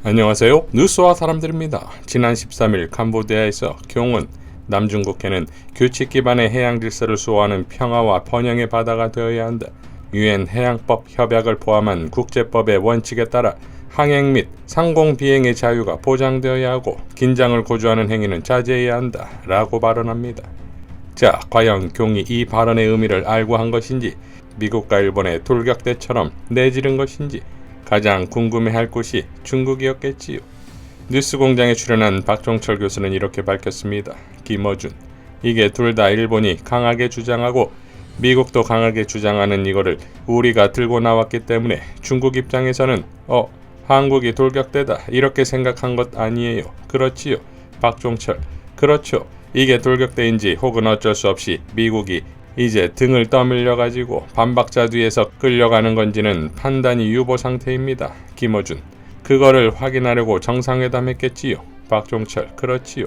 안녕하세요. 뉴스와 사람들입니다. 지난 13일 캄보디아에서 경운 남중국해는 규칙 기반의 해양 질서를 수호하는 평화와 번영의 바다가 되어야 한다. 유엔 해양법 협약을 포함한 국제법의 원칙에 따라 항행 및 상공 비행의 자유가 보장되어야 하고 긴장을 고조하는 행위는 자제해야 한다. 라고 발언합니다. 자, 과연 경이 이 발언의 의미를 알고 한 것인지, 미국과 일본의 돌격대처럼 내지른 것인지 가장 궁금해할 곳이 중국이었겠지요. 뉴스공장에 출연한 박종철 교수는 이렇게 밝혔습니다. 김어준, 이게 둘 다 일본이 강하게 주장하고 미국도 강하게 주장하는 이거를 우리가 들고 나왔기 때문에 중국 입장에서는 한국이 돌격대다 이렇게 생각한 것 아니에요. 그렇지요. 박종철, 그렇죠. 이게 돌격대인지 혹은 어쩔 수 없이 미국이 이제 등을 떠밀려 가지고 반박자 뒤에서 끌려가는 건지는 판단이 유보 상태입니다. 김어준, 그거를 확인하려고 정상회담 했겠지요. 박종철, 그렇지요.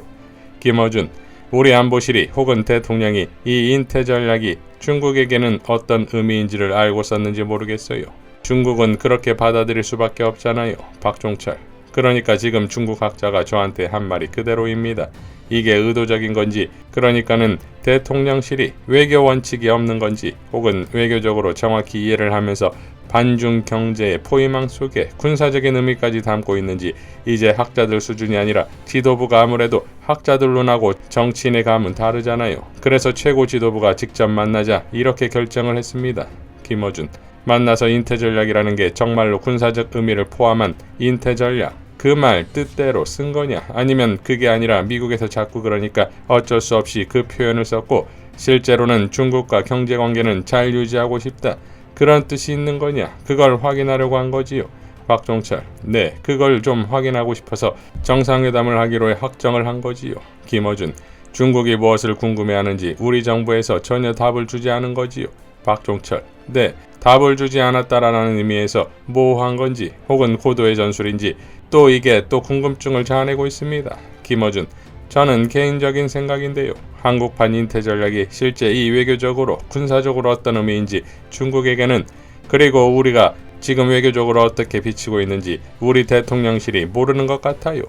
김어준, 우리 안보실이 혹은 대통령이 이 인태 전략이 중국에게는 어떤 의미인지를 알고 썼는지 모르겠어요. 중국은 그렇게 받아들일 수밖에 없잖아요. 박종철, 그러니까 지금 중국 학자가 저한테 한 말이 그대로입니다. 이게 의도적인 건지, 그러니까는 대통령실이 외교 원칙이 없는 건지, 혹은 외교적으로 정확히 이해를 하면서 반중 경제의 포위망 속에 군사적인 의미까지 담고 있는지, 이제 학자들 수준이 아니라 지도부가 아무래도 학자들 눈하고 정치인의 감은 다르잖아요. 그래서 최고 지도부가 직접 만나자 이렇게 결정을 했습니다. 김어준, 만나서 인태 전략이라는 게 정말로 군사적 의미를 포함한 인태 전략, 그 말 뜻대로 쓴 거냐, 아니면 그게 아니라 미국에서 자꾸 그러니까 어쩔 수 없이 그 표현을 썼고 실제로는 중국과 경제관계는 잘 유지하고 싶다, 그런 뜻이 있는 거냐, 그걸 확인하려고 한 거지요. 박종철, 네, 그걸 좀 확인하고 싶어서 정상회담을 하기로 확정을 한 거지요. 김어준, 중국이 무엇을 궁금해하는지 우리 정부에서 전혀 답을 주지 않은 거지요. 박종철, 네, 답을 주지 않았다라는 의미에서 모호한 건지 혹은 고도의 전술인지 또 이게 또 궁금증을 자아내고 있습니다. 김어준, 저는 개인적인 생각인데요. 한국판 인태 전략이 실제 이 외교적으로 군사적으로 어떤 의미인지 중국에게는, 그리고 우리가 지금 외교적으로 어떻게 비치고 있는지 우리 대통령실이 모르는 것 같아요.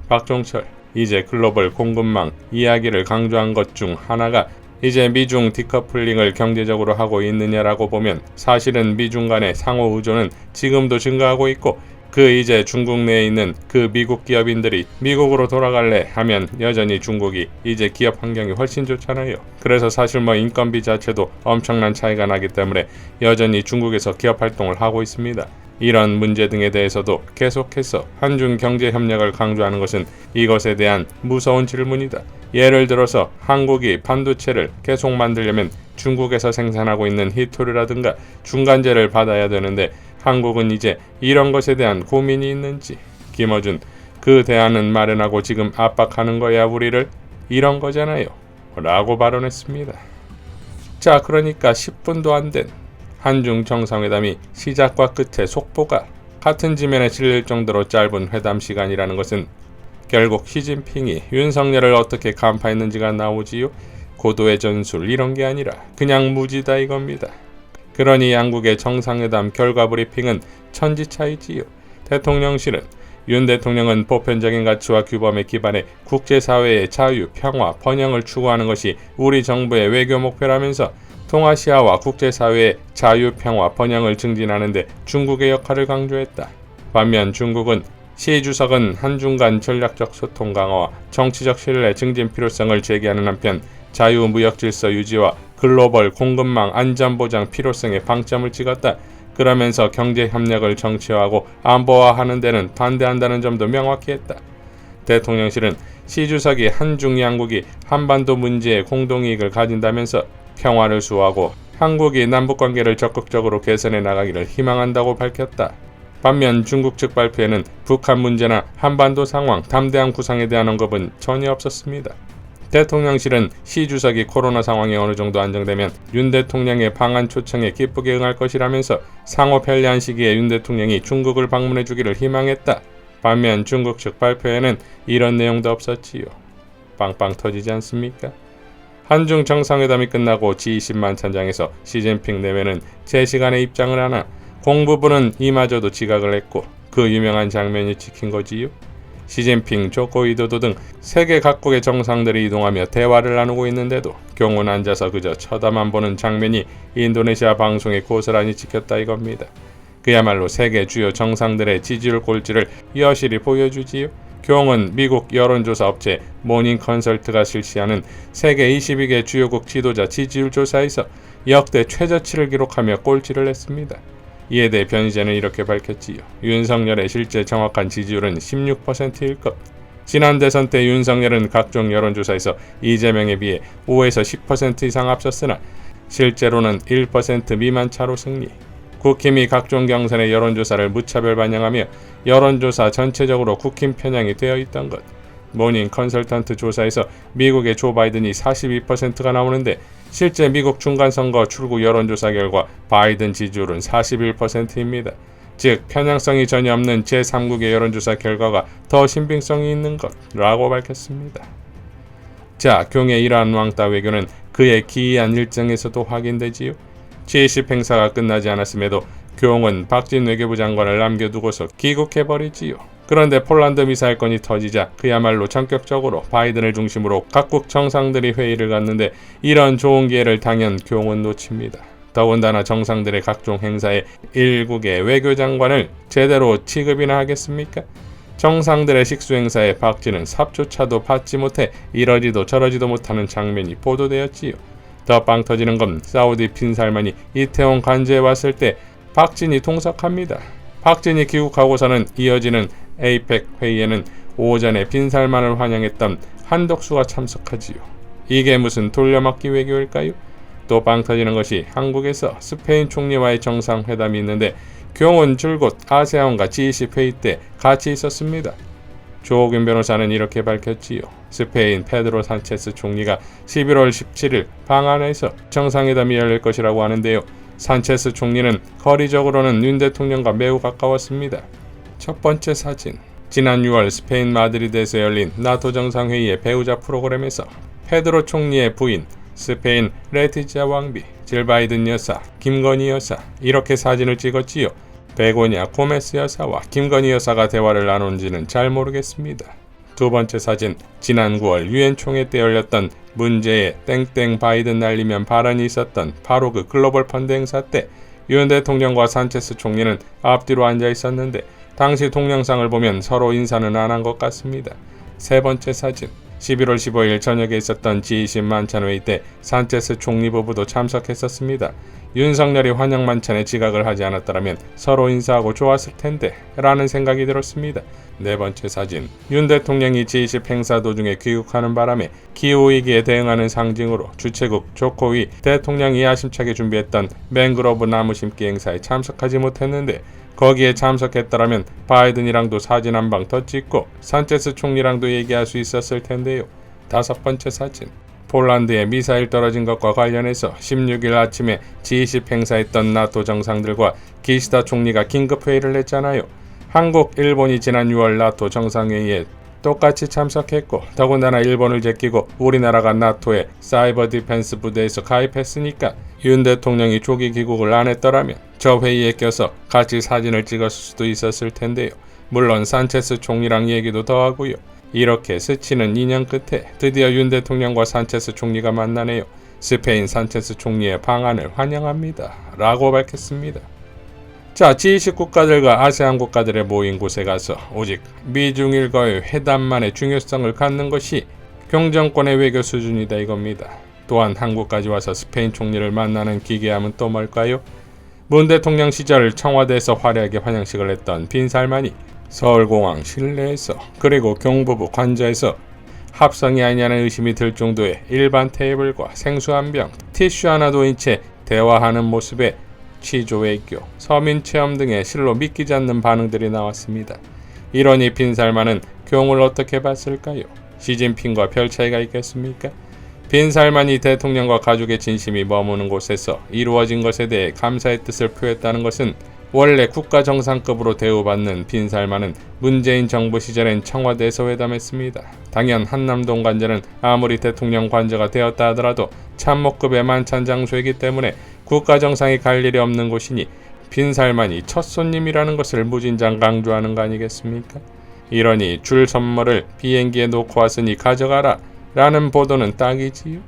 박종철, 이제 글로벌 공급망 이야기를 강조한 것 중 하나가 이제 미중 디커플링을 경제적으로 하고 있느냐라고 보면 사실은 미중 간의 상호 의존은 지금도 증가하고 있고, 그 이제 중국 내에 있는 그 미국 기업인들이 미국으로 돌아갈래 하면 여전히 중국이 이제 기업 환경이 훨씬 좋잖아요. 그래서 사실 인건비 자체도 엄청난 차이가 나기 때문에 여전히 중국에서 기업 활동을 하고 있습니다. 이런 문제 등에 대해서도 계속해서 한중 경제 협력을 강조하는 것은 이것에 대한 무서운 질문이다. 예를 들어서 한국이 반도체를 계속 만들려면 중국에서 생산하고 있는 히토류라든가 중간재를 받아야 되는데 한국은 이제 이런 것에 대한 고민이 있는지. 김어준, 그 대안은 마련하고 지금 압박하는 거야 우리를, 이런 거잖아요. 라고 발언했습니다. 자, 그러니까 10분도 안 된 한중 정상회담이 시작과 끝의 속보가 같은 지면에 실릴 정도로 짧은 회담 시간이라는 것은 결국 시진핑이 윤석열을 어떻게 간파했는지가 나오지요. 고도의 전술 이런 게 아니라 그냥 무지다 이겁니다. 그러니 양국의 정상회담 결과 브리핑은 천지차이지요. 대통령실은 윤 대통령은 보편적인 가치와 규범에 기반해 국제사회의 자유, 평화, 번영을 추구하는 것이 우리 정부의 외교 목표라면서 동아시아와 국제사회의 자유, 평화, 번영을 증진하는 데 중국의 역할을 강조했다. 반면 중국은 시 주석은 한중 간 전략적 소통 강화와 정치적 신뢰 증진 필요성을 제기하는 한편 자유무역 질서 유지와 글로벌 공급망 안전 보장 필요성에 방점을 찍었다. 그러면서 경제 협력을 정치화하고 안보화하는 데는 반대한다는 점도 명확히 했다. 대통령실은 시 주석이 한중 양국이 한반도 문제에 공동이익을 가진다면서 평화를 수호하고 한국이 남북관계를 적극적으로 개선해 나가기를 희망한다고 밝혔다. 반면 중국 측 발표에는 북한 문제나 한반도 상황, 담대한 구상에 대한 언급은 전혀 없었습니다. 대통령실은 시 주석이 코로나 상황이 어느 정도 안정되면 윤 대통령의 방한 초청에 기쁘게 응할 것이라면서 상호 편리한 시기에 윤 대통령이 중국을 방문해 주기를 희망했다. 반면 중국 측 발표에는 이런 내용도 없었지요. 빵빵 터지지 않습니까? 한중 정상회담이 끝나고 G20 만찬장에서 시진핑 내외는 제 시간에 입장을 하나 공부부는 이마저도 지각을 했고 그 유명한 장면이 찍힌 거지요. 시진핑, 조코 위도도 등 세계 각국의 정상들이 이동하며 대화를 나누고 있는데도 경은 앉아서 그저 쳐다만 보는 장면이 인도네시아 방송에 고스란히 찍혔다 이겁니다. 그야말로 세계 주요 정상들의 지지율 꼴찌를 여실히 보여주지요. 경은 미국 여론조사 업체 모닝 컨설트가 실시하는 세계 22개 주요국 지도자 지지율 조사에서 역대 최저치를 기록하며 꼴찌를 했습니다. 이에 대해 변희재는 이렇게 밝혔지요. 윤석열의 실제 정확한 지지율은 16%일 것. 지난 대선 때 윤석열은 각종 여론조사에서 이재명에 비해 5에서 10% 이상 앞섰으나 실제로는 1% 미만 차로 승리. 국힘이 각종 경선의 여론조사를 무차별 반영하며 여론조사 전체적으로 국힘 편향이 되어 있던 것. 모닝 컨설턴트 조사에서 미국의 조 바이든이 42%가 나오는데 실제 미국 중간선거 출구 여론조사 결과 바이든 지지율은 41%입니다. 즉 편향성이 전혀 없는 제3국의 여론조사 결과가 더 신빙성이 있는 것라고 밝혔습니다. 자, 경의 이러한 왕따 외교는 그의 기이한 일정에서도 확인되지요. G20 행사가 끝나지 않았음에도 경은 박진 외교부 장관을 남겨두고서 귀국해버리지요. 그런데 폴란드 미사일건이 터지자 그야말로 전격적으로 바이든을 중심으로 각국 정상들이 회의를 갖는데 이런 좋은 기회를 당연 경은 놓칩니다. 더군다나 정상들의 각종 행사에 일국의 외교장관을 제대로 취급이나 하겠습니까? 정상들의 식수행사에 박진은 삽조차도 받지 못해 이러지도 저러지도 못하는 장면이 보도되었지요. 더 빵 터지는 건 사우디 빈살만이 이태원 관제에 왔을 때 박진이 동석합니다. 박진이 귀국하고서는 이어지는 에이펙 회의에는 오전에 빈살만을 환영했던 한덕수가 참석하지요. 이게 무슨 돌려막기 외교일까요? 또 빵 터지는 것이 한국에서 스페인 총리와의 정상회담이 있는데 경은 줄곧 아세안과 G20 회의 때 같이 있었습니다. 조옥윤 변호사는 이렇게 밝혔지요. 스페인 페드로 산체스 총리가 11월 17일 방한에서 정상회담이 열릴 것이라고 하는데요. 산체스 총리는 거리적으로는 윤 대통령과 매우 가까웠습니다. 첫 번째 사진. 지난 6월 스페인 마드리드에서 열린 나토 정상회의의 배우자 프로그램에서 페드로 총리의 부인, 스페인 레티지아 왕비, 질 바이든 여사, 김건희 여사 이렇게 사진을 찍었지요. 베고냐 고메스 여사와 김건희 여사가 대화를 나눈지는 잘 모르겠습니다. 두 번째 사진. 지난 9월 유엔 총회 때 열렸던 문제의 땡땡 바이든 날리면 발언이 있었던 바로 그 글로벌 펀드 행사 때 윤 대통령과 산체스 총리는 앞뒤로 앉아 있었는데 당시 동영상을 보면 서로 인사는 안 한 것 같습니다. 세 번째 사진. 11월 15일 저녁에 있었던 G20 만찬회의 때 산체스 총리 부부도 참석했었습니다. 윤석열이 환영 만찬에 지각을 하지 않았더라면 서로 인사하고 좋았을 텐데 라는 생각이 들었습니다. 네 번째 사진. 윤 대통령이 G20 행사 도중에 귀국하는 바람에 기후위기에 대응하는 상징으로 주최국 조코위 대통령이 야심차게 준비했던 맹그로브 나무 심기 행사에 참석하지 못했는데 거기에 참석했더라면 바이든이랑도 사진 한 방 더 찍고 산체스 총리랑도 얘기할 수 있었을 텐데요. 다섯 번째 사진. 폴란드에 미사일 떨어진 것과 관련해서 16일 아침에 G20 행사했던 나토 정상들과 기시다 총리가 긴급회의를 했잖아요. 한국, 일본이 지난 6월 나토 정상회의에 똑같이 참석했고 더군다나 일본을 제끼고 우리나라가 나토의 사이버 디펜스 부대에서 가입했으니까 윤 대통령이 조기 귀국을 안 했더라면 저 회의에 껴서 같이 사진을 찍었을 수도 있었을 텐데요. 물론 산체스 총리랑 얘기도 더 하고요. 이렇게 스치는 2년 끝에 드디어 윤 대통령과 산체스 총리가 만나네요. 스페인 산체스 총리의 방한을 환영합니다. 라고 밝혔습니다. 자, G20 국가들과 아세안 국가들의 모인 곳에 가서 오직 미중일과의 회담만의 중요성을 갖는 것이 경정권의 외교 수준이다 이겁니다. 또한 한국까지 와서 스페인 총리를 만나는 기괴함은 또 뭘까요? 문 대통령 시절 청와대에서 화려하게 환영식을 했던 빈살만이 서울공항 실내에서 그리고 경부부 관저에서 합성이 아니냐는 의심이 들 정도의 일반 테이블과 생수 한 병, 티슈 하나 놓인 채 대화하는 모습에 취조외교, 서민체험 등의 실로 믿기지 않는 반응들이 나왔습니다. 이러니 빈살만은 경을 어떻게 봤을까요? 시진핑과 별 차이가 있겠습니까? 빈살만이 대통령과 가족의 진심이 머무는 곳에서 이루어진 것에 대해 감사의 뜻을 표했다는 것은 원래 국가정상급으로 대우받는 빈살만은 문재인 정부 시절엔 청와대에서 회담했습니다. 당연 한남동 관저는 아무리 대통령 관저가 되었다 하더라도 참모급의 만찬 장소이기 때문에 국가정상이 갈 일이 없는 곳이니 빈살만이 첫 손님이라는 것을 무진장 강조하는 거 아니겠습니까? 이러니 줄 선물을 비행기에 놓고 왔으니 가져가라 라는 보도는 딱이지요.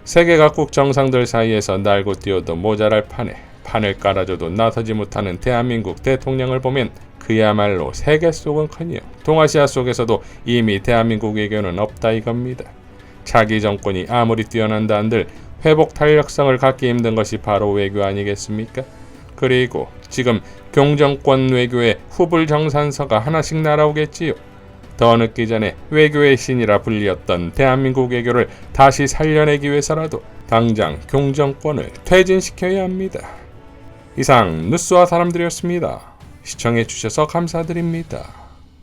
세계 각국 정상들 사이에서 날고 뛰어도 모자랄 판을 깔아줘도 나서지 못하는 대한민국 대통령을 보면 그야말로 세계 속은커녕 동아시아 속에서도 이미 대한민국 외교는 없다 이겁니다. 자기 정권이 아무리 뛰어난다 한들 회복 탄력성을 갖기 힘든 것이 바로 외교 아니겠습니까? 그리고 지금 경정권 외교의 후불 정산서가 하나씩 날아오겠지요. 더 늦기 전에 외교의 신이라 불리었던 대한민국 외교를 다시 살려내기 위해서라도 당장 경정권을 퇴진시켜야 합니다. 이상 뉴스와 사람들이었습니다. 시청해주셔서 감사드립니다.